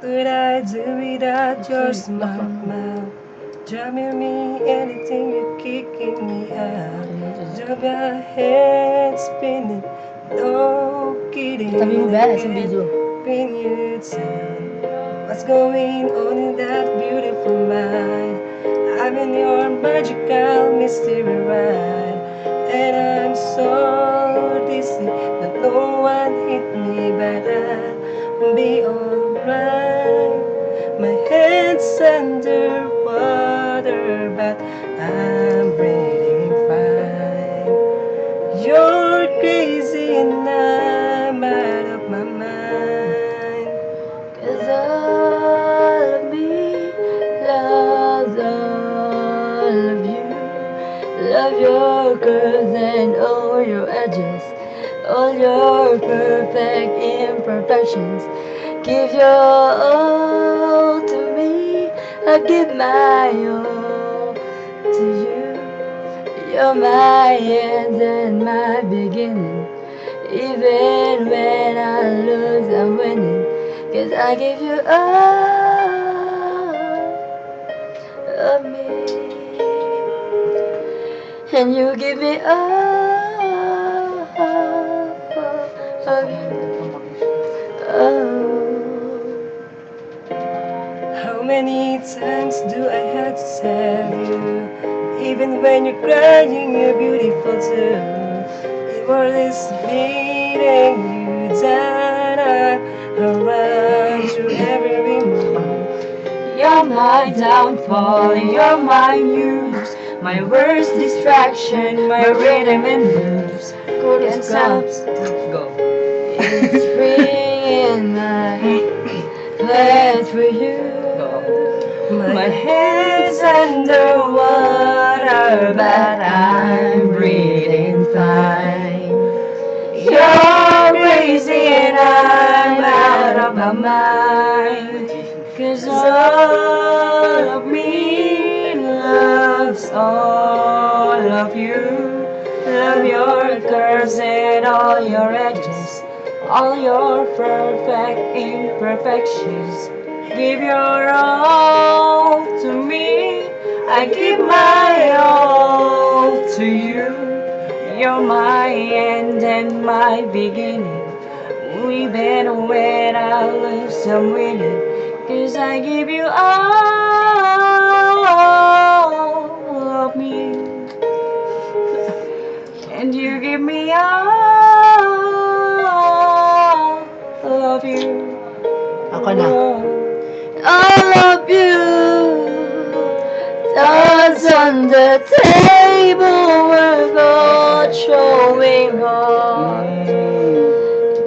would I do without your smile? Driving me anything, you're kicking me out. Drop your head spinning, no kidding. Sabi mo ba, sa video? Pin you down. What's going on in that beautiful mind? I'm in your magical mystery ride, and I'm so dizzy that no one hit me, but I'll be alright. My head's underwater, but I'm breathing fine. You're crazy and I'm out of my mind. 'Cause all of me loves all of you. Love your curves and all your edges, all your perfect imperfections. Give your all to me, I give my all to you. You're my end and my beginning. Even when I lose, I'm winning. 'Cause I give you all of me, and you give me all of you. Oh. How many times do I have to tell you? Even when you're crying, you're beautiful too. The world is beating you down around through every move. You're my downfall, you're my muse, my worst distraction, my rhythm and blues. Can't stop, Go. it's free in my head for you. My head's underwater, but I'm breathing fine. You're crazy and I'm out of my mind. 'Cause All of me loves all of you. Love your curves and all your edges, all your perfect imperfections. Give your all to me, I give my all to you. You're my end and my beginning. Even when I lose, I'm winning. 'Cause I give you all of me, and you give me all of you. Ako na. All of you. Cards on the table were gold showing off.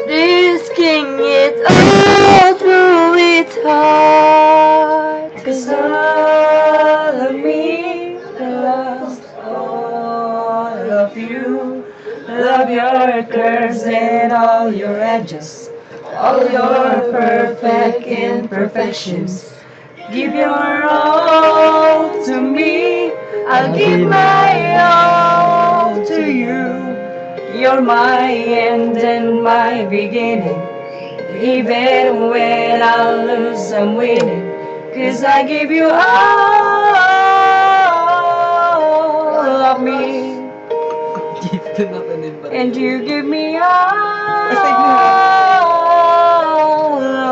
This king is all through its heart. 'Cause all of me loves all of you. Love your curves and all your edges, all your perfect imperfections. Give your all to me, I'll give my all to you. You're my end and my beginning. Even when I lose, I'm winning. 'Cause I give you all of me, and you give me all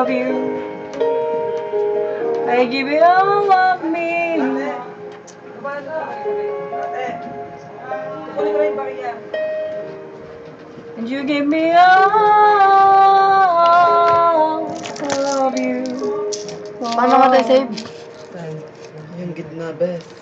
of you. I give you all of me, and you give me all of you. Paano ka tayo save? Yung gitna, best.